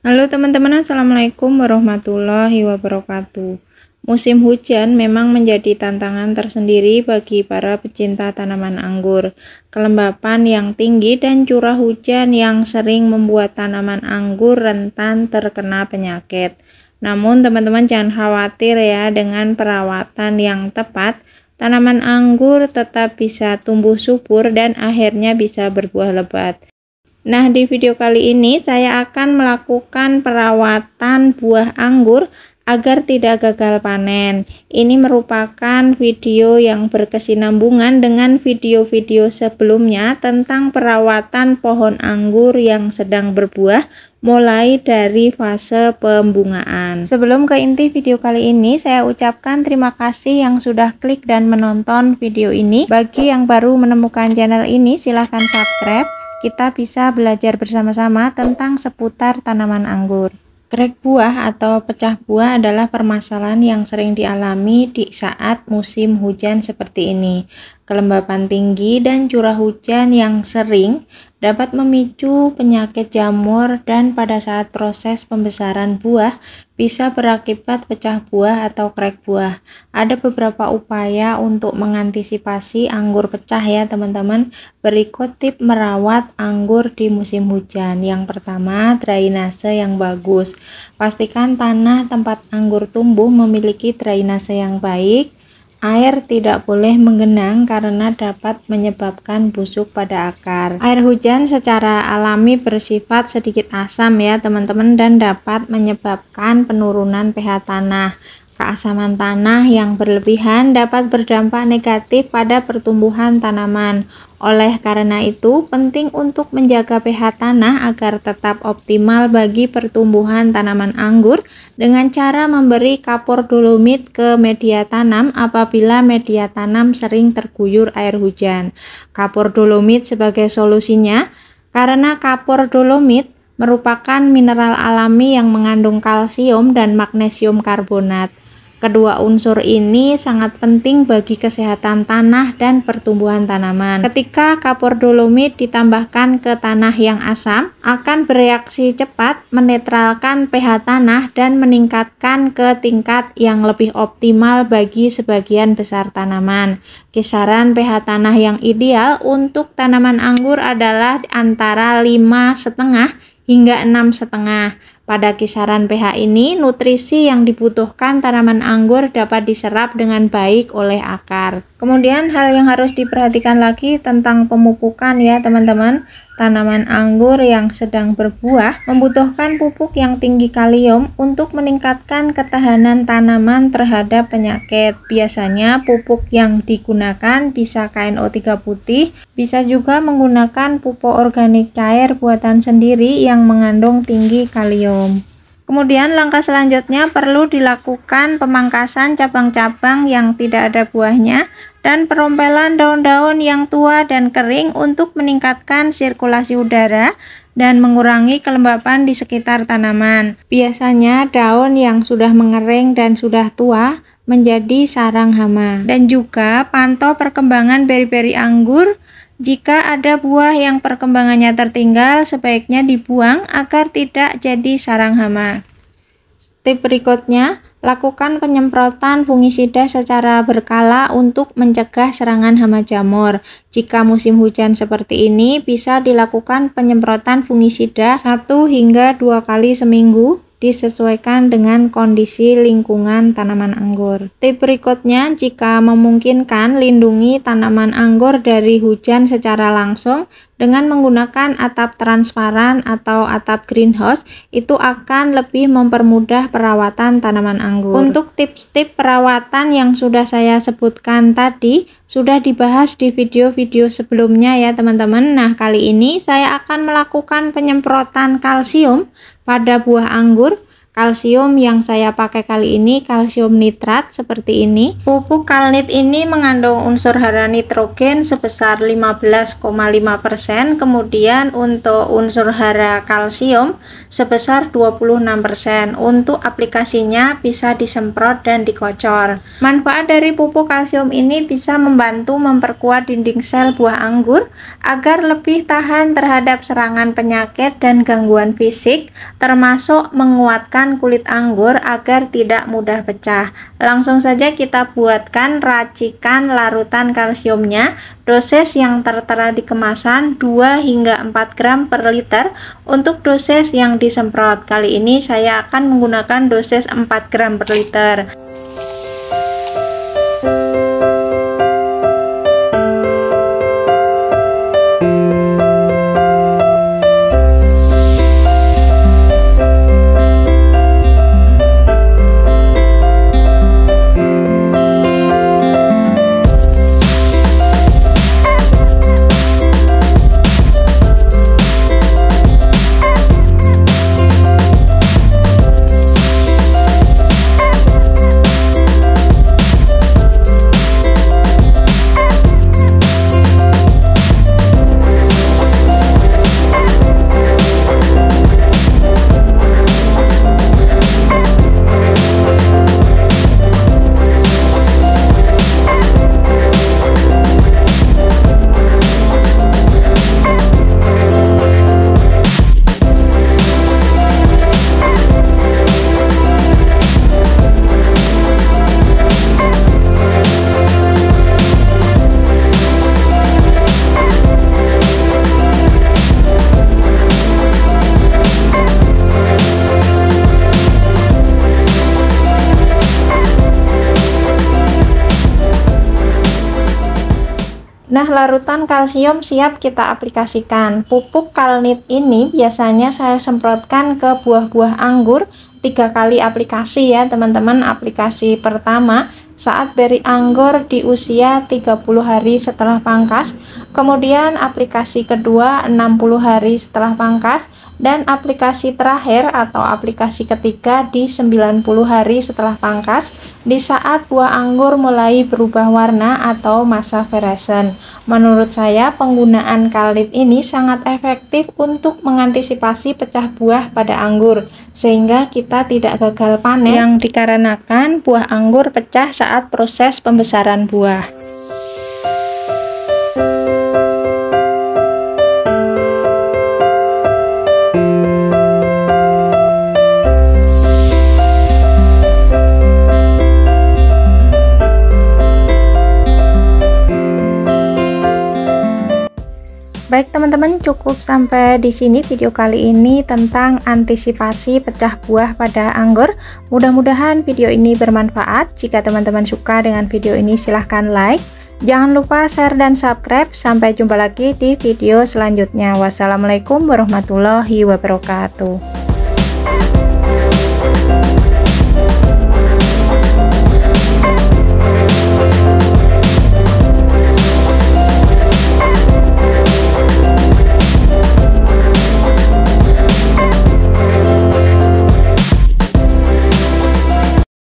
Halo teman-teman, Assalamualaikum warahmatullahi wabarakatuh. Musim hujan memang menjadi tantangan tersendiri bagi para pecinta tanaman anggur. Kelembapan yang tinggi dan curah hujan yang sering membuat tanaman anggur rentan terkena penyakit. Namun teman-teman jangan khawatir ya, dengan perawatan yang tepat, tanaman anggur tetap bisa tumbuh subur dan akhirnya bisa berbuah lebat. Nah, di video kali ini saya akan melakukan perawatan buah anggur agar tidak gagal panen. Ini merupakan video yang berkesinambungan dengan video-video sebelumnya tentang perawatan pohon anggur yang sedang berbuah mulai dari fase pembungaan. Sebelum ke inti video kali ini, saya ucapkan terima kasih yang sudah klik dan menonton video ini. Bagi yang baru menemukan channel ini, silahkan subscribe. Kita bisa belajar bersama-sama tentang seputar tanaman anggur. Krek buah atau pecah buah adalah permasalahan yang sering dialami di saat musim hujan seperti ini. Kelembapan tinggi dan curah hujan yang sering dapat memicu penyakit jamur, dan pada saat proses pembesaran buah bisa berakibat pecah buah atau krek buah. Ada beberapa upaya untuk mengantisipasi anggur pecah ya teman-teman. Berikut tips merawat anggur di musim hujan. Yang pertama, drainase yang bagus. Pastikan tanah tempat anggur tumbuh memiliki drainase yang baik. Air tidak boleh menggenang karena dapat menyebabkan busuk pada akar. Air hujan secara alami bersifat sedikit asam ya teman-teman, dan dapat menyebabkan penurunan pH tanah. Keasaman tanah yang berlebihan dapat berdampak negatif pada pertumbuhan tanaman. Oleh karena itu, penting untuk menjaga pH tanah agar tetap optimal bagi pertumbuhan tanaman anggur dengan cara memberi kapur dolomit ke media tanam apabila media tanam sering terguyur air hujan. Kapur dolomit sebagai solusinya, karena kapur dolomit merupakan mineral alami yang mengandung kalsium dan magnesium karbonat. Kedua unsur ini sangat penting bagi kesehatan tanah dan pertumbuhan tanaman. Ketika kapur dolomit ditambahkan ke tanah yang asam, akan bereaksi cepat menetralkan pH tanah dan meningkatkan ke tingkat yang lebih optimal bagi sebagian besar tanaman. Kisaran pH tanah yang ideal untuk tanaman anggur adalah antara 5,5 hingga 6,5. Pada kisaran pH ini, nutrisi yang dibutuhkan tanaman anggur dapat diserap dengan baik oleh akar. Kemudian hal yang harus diperhatikan lagi tentang pemupukan ya teman-teman. Tanaman anggur yang sedang berbuah membutuhkan pupuk yang tinggi kalium untuk meningkatkan ketahanan tanaman terhadap penyakit. Biasanya pupuk yang digunakan bisa KNO3 putih, bisa juga menggunakan pupuk organik cair buatan sendiri yang mengandung tinggi kalium. Kemudian langkah selanjutnya perlu dilakukan pemangkasan cabang-cabang yang tidak ada buahnya dan perompelan daun-daun yang tua dan kering untuk meningkatkan sirkulasi udara dan mengurangi kelembapan di sekitar tanaman. Biasanya daun yang sudah mengering dan sudah tua menjadi sarang hama. Dan juga pantau perkembangan beri-beri anggur. Jika ada buah yang perkembangannya tertinggal, sebaiknya dibuang agar tidak jadi sarang hama. Tip berikutnya, lakukan penyemprotan fungisida secara berkala untuk mencegah serangan hama jamur. Jika musim hujan seperti ini, bisa dilakukan penyemprotan fungisida 1 hingga 2 kali seminggu, disesuaikan dengan kondisi lingkungan tanaman anggur. Tip berikutnya, jika memungkinkan, lindungi tanaman anggur dari hujan secara langsung dengan menggunakan atap transparan atau atap greenhouse. Itu akan lebih mempermudah perawatan tanaman anggur. Untuk tips-tips perawatan yang sudah saya sebutkan tadi sudah dibahas di video-video sebelumnya ya teman-teman. Nah, kali ini saya akan melakukan penyemprotan kalsium pada buah anggur. Kalsium yang saya pakai kali ini kalsium nitrat seperti ini. Pupuk Kalnit ini mengandung unsur hara nitrogen sebesar 15,5%, kemudian untuk unsur hara kalsium sebesar 26%. Untuk aplikasinya bisa disemprot dan dikocor. Manfaat dari pupuk kalsium ini bisa membantu memperkuat dinding sel buah anggur agar lebih tahan terhadap serangan penyakit dan gangguan fisik, termasuk menguatkan kulit anggur agar tidak mudah pecah. Langsung saja kita buatkan racikan larutan kalsiumnya. Dosis yang tertera di kemasan 2 hingga 4 gram per liter. Untuk dosis yang disemprot kali ini saya akan menggunakan dosis 4 gram per liter. Nah, larutan kalsium siap kita aplikasikan. Pupuk Kalnit ini biasanya saya semprotkan ke buah-buah anggur 3 kali aplikasi ya teman-teman. Aplikasi pertama saat beri anggur di usia 30 hari setelah pangkas, kemudian aplikasi kedua 60 hari setelah pangkas, dan aplikasi terakhir atau aplikasi ketiga di 90 hari setelah pangkas di saat buah anggur mulai berubah warna atau masa verasen. Menurut saya penggunaan Kalnit ini sangat efektif untuk mengantisipasi pecah buah pada anggur sehingga kita tidak gagal panen yang dikarenakan buah anggur pecah saat proses pembesaran buah. Baik teman-teman, cukup sampai di sini video kali ini tentang antisipasi pecah buah pada anggur. Mudah-mudahan video ini bermanfaat. Jika teman-teman suka dengan video ini silahkan like. Jangan lupa share dan subscribe. Sampai jumpa lagi di video selanjutnya. Wassalamualaikum warahmatullahi wabarakatuh.